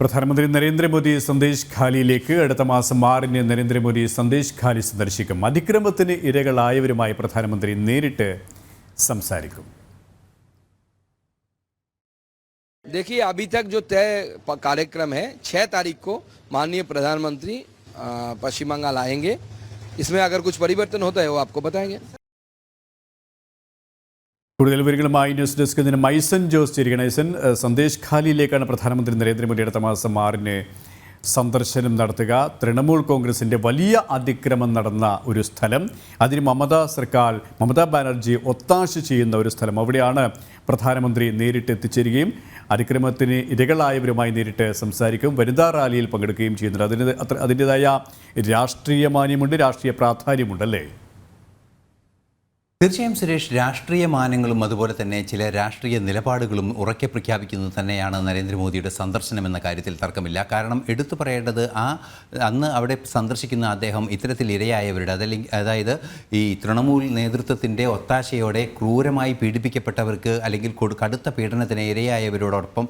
പ്രധാനമന്ത്രി നരേന്ദ്രമോദി സന്ദേശ് ഖാലിയിലേക്ക് അടുത്ത മാസം 6-ന് നരേന്ദ്രമോദി സന്ദേശ് ഖാലി സന്ദർശിക്കും. അതിക്രമത്തിന് ഇരകളായവരുമായി പ്രധാനമന്ത്രി നേരിട്ട് സംസാരിക്കും. देखिए, अभी तक जो तय कार्यक्रम है 6 तारीख को माननीय प्रधानमंत्री पश्चिम बंगाल आएंगे. इसमें अगर कुछ परिवर्तन होता है वो आपको बताएंगे. കൂടുതൽ വിവരങ്ങളുമായി ന്യൂസ് ഡെസ്കിൽ നിന്ന് മൈസൻ ജോസ് ചേരുകയാണ്. മൈസൻ, സന്ദേശ് ഖാലിയിലേക്കാണ് പ്രധാനമന്ത്രി നരേന്ദ്രമോദി അടുത്ത മാസം 6-ന് സന്ദർശനം നടത്തുക. തൃണമൂൽ കോൺഗ്രസിൻ്റെ വലിയ അതിക്രമം നടന്ന ഒരു സ്ഥലം, അതിന് മമതാ ബാനർജി ഒത്താശ ചെയ്യുന്ന ഒരു സ്ഥലം, അവിടെയാണ് പ്രധാനമന്ത്രി നേരിട്ട് എത്തിച്ചേരുകയും അതിക്രമത്തിന് ഇരകളായവരുമായി നേരിട്ട് സംസാരിക്കും. വനിതാ റാലിയിൽ പങ്കെടുക്കുകയും ചെയ്യുന്നുണ്ട്. അതിൻ്റെതായ രാഷ്ട്രീയ മാന്യമുണ്ട്, രാഷ്ട്രീയ പ്രാധാന്യമുണ്ടല്ലേ? തീർച്ചയായും സുരേഷ്, രാഷ്ട്രീയ മാനങ്ങളും അതുപോലെ തന്നെ ചില രാഷ്ട്രീയ നിലപാടുകളും ഉറക്കെ പ്രഖ്യാപിക്കുന്നത് തന്നെയാണ് നരേന്ദ്രമോദിയുടെ സന്ദർശനം എന്ന കാര്യത്തിൽ തർക്കമില്ല. കാരണം എടുത്തു പറയേണ്ടത് അന്ന് അവിടെ സന്ദർശിക്കുന്ന അദ്ദേഹം ഇത്തരത്തിൽ ഇരയായവരുടെ അതായത് ഈ തൃണമൂൽ നേതൃത്വത്തിൻ്റെ ഒത്താശയോടെ ക്രൂരമായി പീഡിപ്പിക്കപ്പെട്ടവർക്ക് അല്ലെങ്കിൽ കടുത്ത പീഡനത്തിന് ഇരയായവരോടൊപ്പം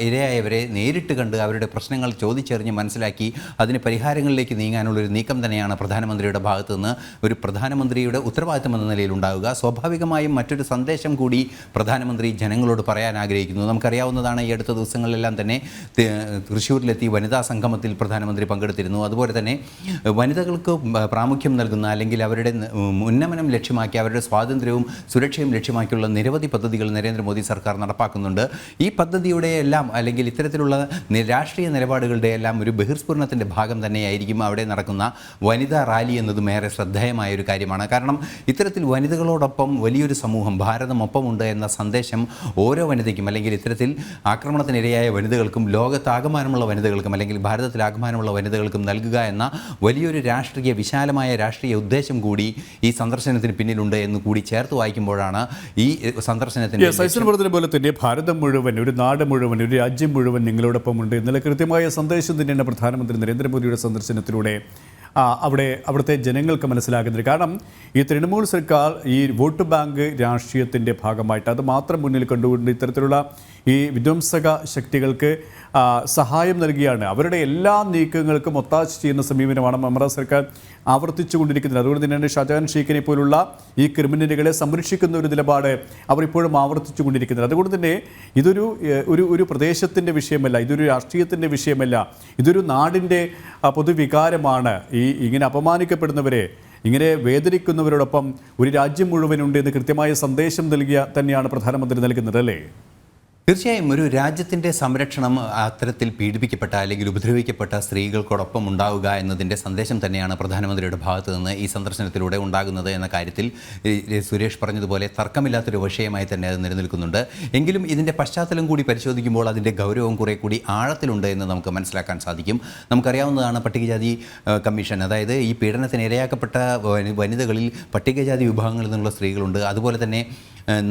ഇരയായവരെ നേരിട്ട് കണ്ട് അവരുടെ പ്രശ്നങ്ങൾ ചോദിച്ചറിഞ്ഞ് മനസ്സിലാക്കി അതിന് പരിഹാരങ്ങളിലേക്ക് നീങ്ങാനുള്ളൊരു നീക്കം തന്നെയാണ് പ്രധാനമന്ത്രിയുടെ ഭാഗത്തു നിന്ന് ഒരു പ്രധാനമന്ത്രിയുടെ ഉത്തരവാദിത്തം എന്ന നിലയിൽ ഉണ്ടാവുക. സ്വാഭാവികമായും മറ്റൊരു സന്ദേശം കൂടി പ്രധാനമന്ത്രി ജനങ്ങളോട് പറയാൻ ആഗ്രഹിക്കുന്നു. നമുക്കറിയാവുന്നതാണ്, ഈ അടുത്ത ദിവസങ്ങളിലെല്ലാം തന്നെ തൃശ്ശൂരിലെത്തി വനിതാ സംഗമത്തിൽ പ്രധാനമന്ത്രി പങ്കെടുത്തിരുന്നു. അതുപോലെ തന്നെ വനിതകൾക്ക് പ്രാമുഖ്യം നൽകുന്ന അല്ലെങ്കിൽ അവരുടെ ഉന്നമനം ലക്ഷ്യമാക്കി അവരുടെ സ്വാതന്ത്ര്യവും സുരക്ഷയും ലക്ഷ്യമാക്കിയുള്ള നിരവധി പദ്ധതികൾ നരേന്ദ്രമോദി സർക്കാർ നടപ്പാക്കുന്നുണ്ട്. ഈ പദ്ധതിയുടെ എല്ലാം അല്ലെങ്കിൽ ഇത്തരത്തിലുള്ള രാഷ്ട്രീയ നിലപാടുകളുടെ എല്ലാം ഒരു ബഹിർസ്ഫുരണത്തിൻ്റെ ഭാഗം തന്നെയായിരിക്കും അവിടെ നടക്കുന്ന വനിതാ റാലി എന്നതും ഏറെ ശ്രദ്ധേയമായ ഒരു കാര്യമാണ്. കാരണം ഇത്തരത്തിൽ വനിതകളോടൊപ്പം വലിയൊരു സമൂഹം ഭാരതമൊപ്പമുണ്ട് എന്ന സന്ദേശം ഓരോ വനിതയ്ക്കും അല്ലെങ്കിൽ ഇത്തരത്തിൽ ആക്രമണത്തിനിരയായ വനിതകൾക്കും ലോകത്താകമാനമുള്ള വനിതകൾക്കും അല്ലെങ്കിൽ ഭാരതത്തിലാകമാനമുള്ള വനിതകൾക്കും നൽകുക എന്ന വലിയൊരു വിശാലമായ രാഷ്ട്രീയ ഉദ്ദേശം കൂടി ഈ സന്ദർശനത്തിന് പിന്നിലുണ്ട് എന്ന് കൂടി ചേർത്ത് വായിക്കുമ്പോഴാണ് ഈ സന്ദർശനത്തിന് പോലെ തന്നെ ഭാരതം മുഴുവൻ, ഒരു നാട് മുഴുവൻ, ഒരു രാജ്യം മുഴുവൻ നിങ്ങളോടൊപ്പം ഉണ്ട് എന്നുള്ള കൃത്യമായ സന്ദേശം തന്നെയാണ് പ്രധാനമന്ത്രി നരേന്ദ്രമോദിയുടെ സന്ദർശനത്തിലൂടെ അവിടുത്തെ ജനങ്ങൾക്ക് മനസ്സിലാക്കുന്നത്. കാരണം ഈ തൃണമൂൽ സർക്കാർ ഈ വോട്ട് ബാങ്ക് രാഷ്ട്രീയത്തിൻ്റെ ഭാഗമായിട്ട് അത് മാത്രം മുന്നിൽ കണ്ടുകൊണ്ട് ഇത്തരത്തിലുള്ള ഈ വിധ്വംസക ശക്തികൾക്ക് സഹായം നൽകിയാണ്. അവരുടെ എല്ലാ നീക്കങ്ങൾക്കും ഒത്താശ ചെയ്യുന്ന സമീപനമാണ് മമതാ സർക്കാർ ആവർത്തിച്ചു കൊണ്ടിരിക്കുന്നത്. അതുകൊണ്ട് തന്നെയാണ് ഷാജഹാൻ ഷെയ്ഖിനെ പോലുള്ള ഈ ക്രിമിനലുകളെ സംരക്ഷിക്കുന്ന ഒരു നിലപാട് അവർ ഇപ്പോഴും ആവർത്തിച്ചു കൊണ്ടിരിക്കുന്നത്. അതുകൊണ്ട് തന്നെ ഇതൊരു പ്രദേശത്തിൻ്റെ വിഷയമല്ല, ഇതൊരു രാഷ്ട്രീയത്തിൻ്റെ വിഷയമല്ല, ഇതൊരു നാടിൻ്റെ പൊതുവികാരമാണ്. ഇങ്ങനെ അപമാനിക്കപ്പെടുന്നവരെ, ഇങ്ങനെ വേദനിക്കുന്നവരോടൊപ്പം ഒരു രാജ്യം മുഴുവനുണ്ട് എന്ന് കൃത്യമായ സന്ദേശം തന്നെയാണ് പ്രധാനമന്ത്രി നൽകുന്നത്, അല്ലേ? തീർച്ചയായും ഒരു രാജ്യത്തിൻ്റെ സംരക്ഷണം അത്തരത്തിൽ പീഡിപ്പിക്കപ്പെട്ട അല്ലെങ്കിൽ ഉപദ്രവിക്കപ്പെട്ട സ്ത്രീകൾക്കൊടൊപ്പം ഉണ്ടാവുക എന്നതിൻ്റെ സന്ദേശം തന്നെയാണ് പ്രധാനമന്ത്രിയുടെ ഭാഗത്ത് നിന്ന് ഈ സന്ദർശനത്തിലൂടെ ഉണ്ടാകുന്നത് എന്ന കാര്യത്തിൽ സുരേഷ് പറഞ്ഞതുപോലെ തർക്കമില്ലാത്തൊരു വിഷയമായി തന്നെ അത് നിലനിൽക്കുന്നുണ്ട്. എങ്കിലും ഇതിൻ്റെ പശ്ചാത്തലം കൂടി പരിശോധിക്കുമ്പോൾ അതിൻ്റെ ഗൗരവം കുറേ കൂടി ആഴത്തിലുണ്ട് എന്ന് നമുക്ക് മനസ്സിലാക്കാൻ സാധിക്കും. നമുക്കറിയാവുന്നതാണ്, പട്ടികജാതി കമ്മീഷൻ, അതായത് ഈ പീഡനത്തിന് ഇരയാക്കപ്പെട്ട വനിതകളിൽ പട്ടികജാതി വിഭാഗങ്ങളിൽ നിന്നുള്ള സ്ത്രീകളുണ്ട്. അതുപോലെ തന്നെ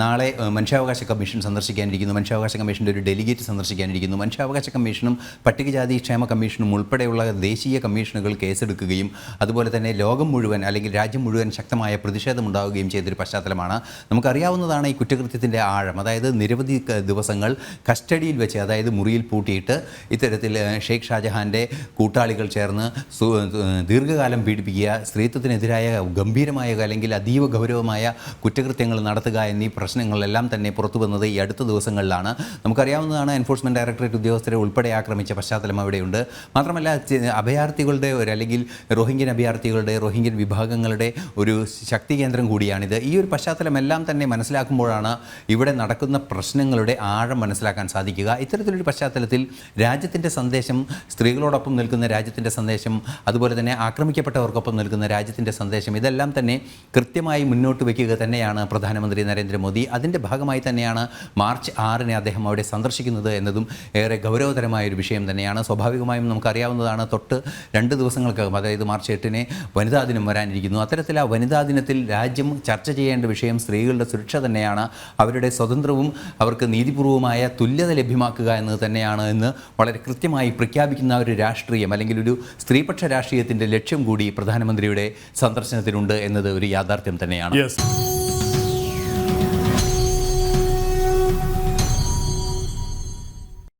നാളെ മനുഷ്യാവകാശ കമ്മീഷൻ സന്ദർശിക്കാനിരിക്കുന്നു, മനുഷ്യാവകാശ കമ്മീഷൻ്റെ ഒരു ഡെലിഗേറ്റ് സന്ദർശിക്കാനിരിക്കുന്നു. മനുഷ്യാവകാശ കമ്മീഷനും പട്ടികജാതി ക്ഷേമ കമ്മീഷനും ഉൾപ്പെടെയുള്ള ദേശീയ കമ്മീഷനുകൾ കേസെടുക്കുകയും അതുപോലെ തന്നെ ലോകം മുഴുവൻ അല്ലെങ്കിൽ രാജ്യം മുഴുവൻ ശക്തമായ പ്രതിഷേധമുണ്ടാവുകയും ചെയ്തൊരു പശ്ചാത്തലമാണ്. നമുക്കറിയാവുന്നതാണ് ഈ കുറ്റകൃത്യത്തിൻ്റെ ആഴം. അതായത് നിരവധി ദിവസങ്ങൾ കസ്റ്റഡിയിൽ വെച്ച്, അതായത് മുറിയിൽ പൂട്ടിയിട്ട് ഇത്തരത്തിൽ ഷെയ്ഖ് ഷാജഹാൻ്റെ കൂട്ടാളികൾ ചേർന്ന് ദീർഘകാലം പീഡിപ്പിക്കുക, സ്ത്രീത്വത്തിനെതിരായ ഗംഭീരമായ അല്ലെങ്കിൽ അതീവ ഗൗരവമായ കുറ്റകൃത്യങ്ങൾ നടത്തുക എന്നീ പ്രശ്നങ്ങളെല്ലാം തന്നെ പുറത്തു വന്നത് ഈ അടുത്ത ദിവസങ്ങളിലാണ്. നമുക്കറിയാവുന്നതാണ്, എൻഫോഴ്സ്മെൻറ്റ് ഡയറക്ടറേറ്റ് ഉദ്യോഗസ്ഥരെ ഉൾപ്പെടെ ആക്രമിച്ച പശ്ചാത്തലം അവിടെയുണ്ട്. മാത്രമല്ല അഭയാർത്ഥികളുടെ അല്ലെങ്കിൽ റോഹിംഗ്യൻ വിഭാഗങ്ങളുടെ ഒരു ശക്തി കേന്ദ്രം കൂടിയാണിത്. ഈ ഒരു പശ്ചാത്തലമെല്ലാം തന്നെ മനസ്സിലാക്കുമ്പോഴാണ് ഇവിടെ നടക്കുന്ന പ്രശ്നങ്ങളുടെ ആഴം മനസ്സിലാക്കാൻ സാധിക്കുക. ഇത്തരത്തിലൊരു പശ്ചാത്തലത്തിൽ രാജ്യത്തിൻ്റെ സന്ദേശം, സ്ത്രീകളോടൊപ്പം നിൽക്കുന്ന രാജ്യത്തിൻ്റെ സന്ദേശം, അതുപോലെ തന്നെ ആക്രമിക്കപ്പെട്ടവർക്കൊപ്പം നിൽക്കുന്ന രാജ്യത്തിൻ്റെ സന്ദേശം, ഇതെല്ലാം തന്നെ കൃത്യമായി മുന്നോട്ട് വയ്ക്കുക തന്നെയാണ് പ്രധാനമന്ത്രി നരേന്ദ്രമോദി. അതിൻ്റെ ഭാഗമായി തന്നെയാണ് മാർച്ച് 6-ന് അദ്ദേഹം അവിടെ സന്ദർശിക്കുന്നത് എന്നതും ഏറെ ഗൗരവതരമായൊരു വിഷയം തന്നെയാണ്. സ്വാഭാവികമായും നമുക്കറിയാവുന്നതാണ്, തൊട്ട് 2 ദിവസങ്ങൾക്കകം, അതായത് മാർച്ച് 8-ന് വനിതാ ദിനം വരാനിരിക്കുന്നു. അത്തരത്തിൽ ആ വനിതാ ദിനത്തിൽ രാജ്യം ചർച്ച ചെയ്യേണ്ട വിഷയം സ്ത്രീകളുടെ സുരക്ഷ തന്നെയാണ്. അവരുടെ സ്വതന്ത്രവും അവർക്ക് നീതിപൂർവമായ തുല്യത ലഭ്യമാക്കുക എന്നത് തന്നെയാണ് എന്ന് വളരെ കൃത്യമായി പ്രഖ്യാപിക്കുന്ന ഒരു രാഷ്ട്രീയം അല്ലെങ്കിൽ ഒരു സ്ത്രീപക്ഷ രാഷ്ട്രീയത്തിൻ്റെ ലക്ഷ്യം കൂടി പ്രധാനമന്ത്രിയുടെ സന്ദർശനത്തിനുണ്ട് എന്നത് ഒരു യാഥാർത്ഥ്യം തന്നെയാണ്.